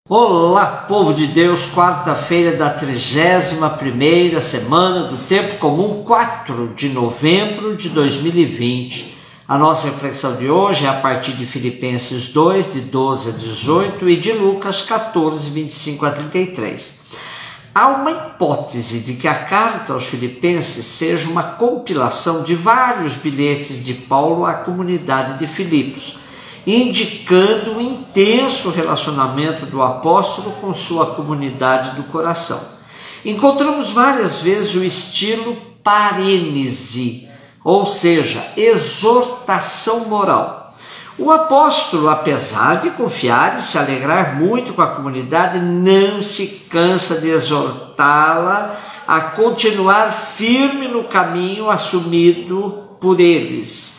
Olá, povo de Deus, quarta-feira da 31ª semana do Tempo Comum, 4 de novembro de 2020. A nossa reflexão de hoje é a partir de Filipenses 2, de 12 a 18 e de Lucas 14, 25 a 33. Há uma hipótese de que a carta aos Filipenses seja uma compilação de vários bilhetes de Paulo à comunidade de Filipos, indicando o intenso relacionamento do apóstolo com sua comunidade do coração. Encontramos várias vezes o estilo parênese, ou seja, exortação moral. O apóstolo, apesar de confiar e se alegrar muito com a comunidade, não se cansa de exortá-la a continuar firme no caminho assumido por eles,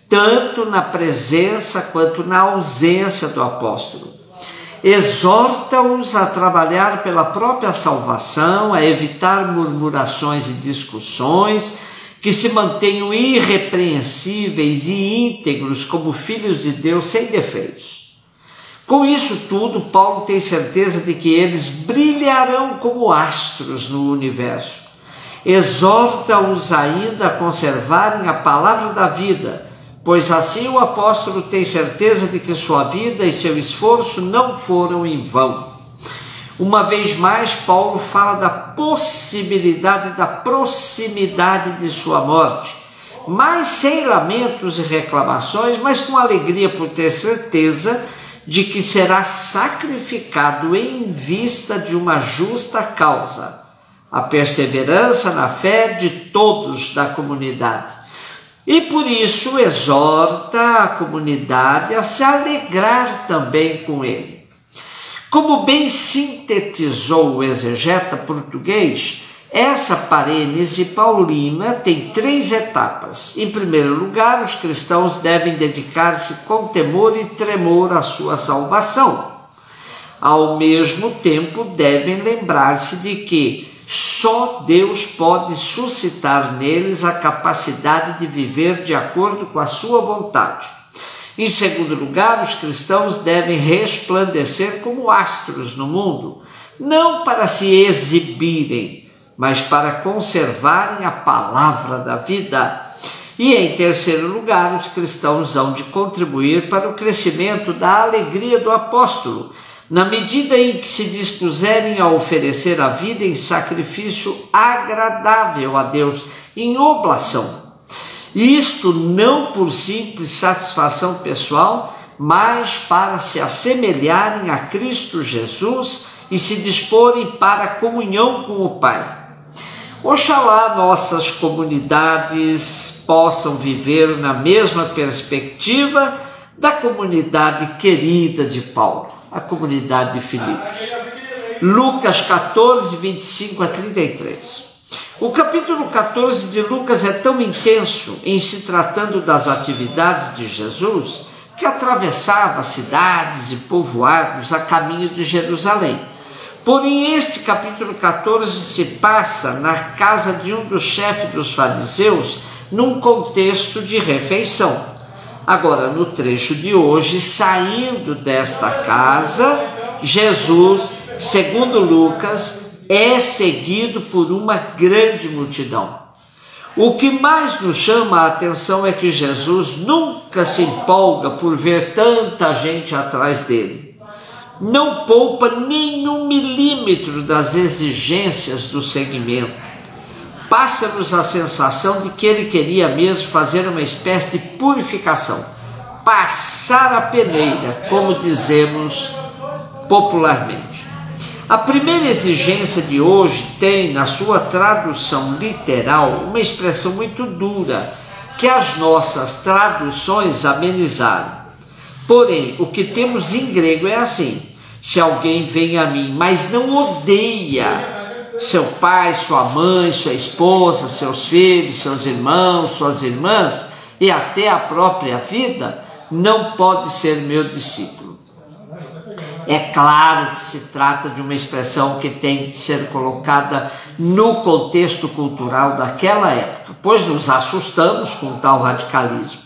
tanto na presença quanto na ausência do apóstolo. Exorta-os a trabalhar pela própria salvação, a evitar murmurações e discussões, que se mantenham irrepreensíveis e íntegros como filhos de Deus sem defeitos. Com isso tudo, Paulo tem certeza de que eles brilharão como astros no universo. Exorta-os ainda a conservarem a palavra da vida, pois assim o apóstolo tem certeza de que sua vida e seu esforço não foram em vão. Uma vez mais, Paulo fala da possibilidade da proximidade de sua morte, mas sem lamentos e reclamações, mas com alegria por ter certeza de que será sacrificado em vista de uma justa causa, a perseverança na fé de todos da comunidade. E por isso exorta a comunidade a se alegrar também com ele. Como bem sintetizou o exegeta português, essa parênese paulina tem 3 etapas. Em primeiro lugar, os cristãos devem dedicar-se com temor e tremor à sua salvação. Ao mesmo tempo, devem lembrar-se de que só Deus pode suscitar neles a capacidade de viver de acordo com a sua vontade. Em segundo lugar, os cristãos devem resplandecer como astros no mundo, não para se exibirem, mas para conservarem a palavra da vida. E em terceiro lugar, os cristãos hão de contribuir para o crescimento da alegria do apóstolo, na medida em que se dispuserem a oferecer a vida em sacrifício agradável a Deus, em oblação. Isto não por simples satisfação pessoal, mas para se assemelharem a Cristo Jesus e se disporem para a comunhão com o Pai. Oxalá nossas comunidades possam viver na mesma perspectiva da comunidade querida de Paulo, a comunidade de Filipos. Lucas 14, 25 a 33. O capítulo 14 de Lucas é tão intenso em se tratando das atividades de Jesus que atravessava cidades e povoados a caminho de Jerusalém. Porém, este capítulo 14 se passa na casa de um dos chefes dos fariseus num contexto de refeição. Agora, no trecho de hoje, saindo desta casa, Jesus, segundo Lucas, é seguido por uma grande multidão. O que mais nos chama a atenção é que Jesus nunca se empolga por ver tanta gente atrás dele. Não poupa nenhum milímetro das exigências do seguimento. Passa-nos a sensação de que ele queria mesmo fazer uma espécie de purificação, passar a peneira, como dizemos popularmente. A primeira exigência de hoje tem, na sua tradução literal, uma expressão muito dura, que as nossas traduções amenizaram. Porém, o que temos em grego é assim: se alguém vem a mim, mas não odeia seu pai, sua mãe, sua esposa, seus filhos, seus irmãos, suas irmãs e até a própria vida, não pode ser meu discípulo. É claro que se trata de uma expressão que tem de ser colocada no contexto cultural daquela época, pois nos assustamos com tal radicalismo.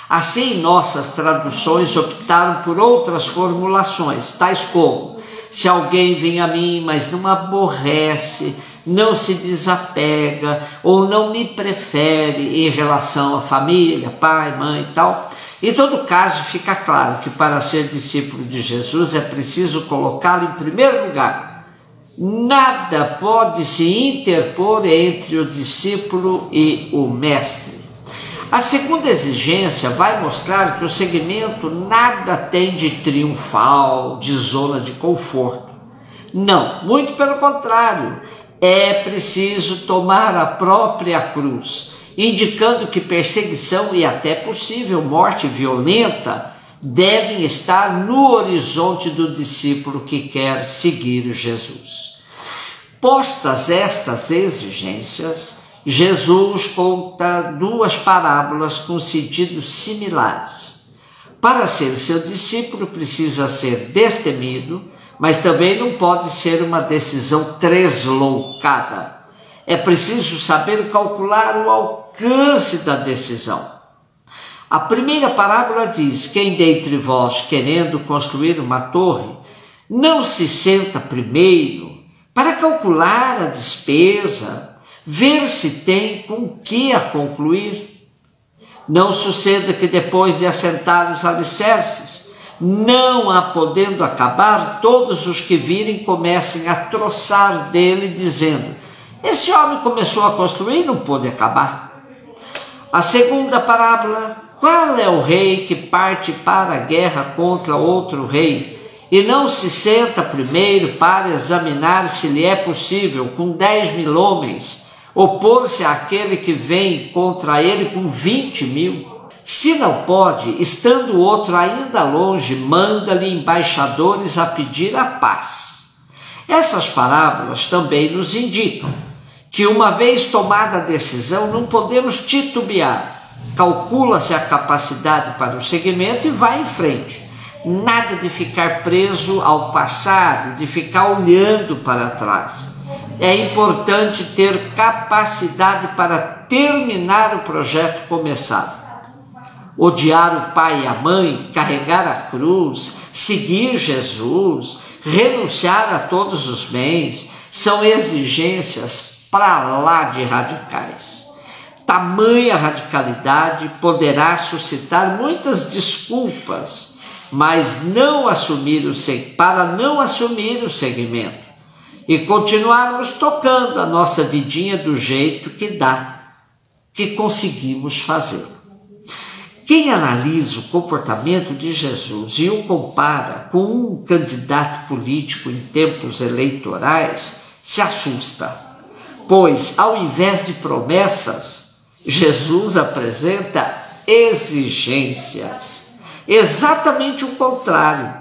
Assim, nossas traduções optaram por outras formulações, tais como: Se alguém vem a mim, mas não aborrece, não se desapega ou não me prefere em relação à família, pai, mãe e tal, em todo caso fica claro que para ser discípulo de Jesus é preciso colocá-lo em primeiro lugar. Nada pode se interpor entre o discípulo e o mestre. A segunda exigência vai mostrar que o seguimento nada tem de triunfal, de zona de conforto. Não, muito pelo contrário, é preciso tomar a própria cruz, indicando que perseguição e até possível morte violenta devem estar no horizonte do discípulo que quer seguir Jesus. Postas estas exigências, Jesus conta duas parábolas com sentidos similares. Para ser seu discípulo precisa ser destemido, mas também não pode ser uma decisão tresloucada. É preciso saber calcular o alcance da decisão. A primeira parábola diz: quem dentre vós, querendo construir uma torre, não se senta primeiro para calcular a despesa, ver se tem com que a concluir? Não suceda que depois de assentar os alicerces, não a podendo acabar, todos os que virem comecem a troçar dele, dizendo: esse homem começou a construir e não pôde acabar. A segunda parábola: qual é o rei que parte para a guerra contra outro rei e não se senta primeiro para examinar se lhe é possível, com 10.000 homens, opor-se àquele que vem contra ele com 20.000? Se não pode, estando o outro ainda longe, manda-lhe embaixadores a pedir a paz. Essas parábolas também nos indicam que, uma vez tomada a decisão, não podemos titubear. Calcula-se a capacidade para o seguimento e vai em frente. Nada de ficar preso ao passado, de ficar olhando para trás. É importante ter capacidade para terminar o projeto começado. Odiar o pai e a mãe, carregar a cruz, seguir Jesus, renunciar a todos os bens, são exigências para lá de radicais. Tamanha radicalidade poderá suscitar muitas desculpas, mas para não assumir o segmento e continuarmos tocando a nossa vidinha do jeito que dá, que conseguimos fazer. Quem analisa o comportamento de Jesus e o compara com um candidato político em tempos eleitorais se assusta, pois ao invés de promessas, Jesus apresenta exigências. Exatamente o contrário.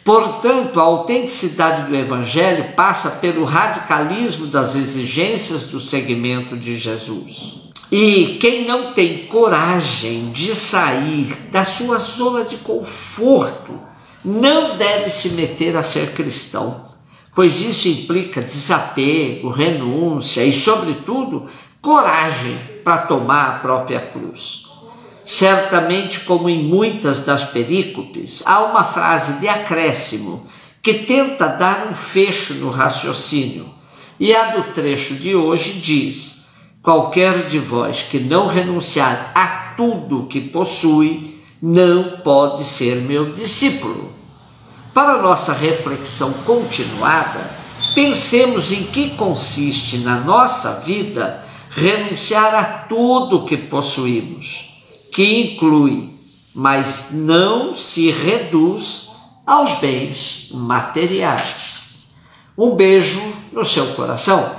Portanto, a autenticidade do Evangelho passa pelo radicalismo das exigências do seguimento de Jesus. E quem não tem coragem de sair da sua zona de conforto não deve se meter a ser cristão, pois isso implica desapego, renúncia e, sobretudo, coragem para tomar a própria cruz. Certamente, como em muitas das perícopes, há uma frase de acréscimo que tenta dar um fecho no raciocínio, e a do trecho de hoje diz: qualquer de vós que não renunciar a tudo que possui, não pode ser meu discípulo. Para nossa reflexão continuada, pensemos em que consiste na nossa vida renunciar a tudo que possuímos, que inclui, mas não se reduz aos bens materiais. Um beijo no seu coração.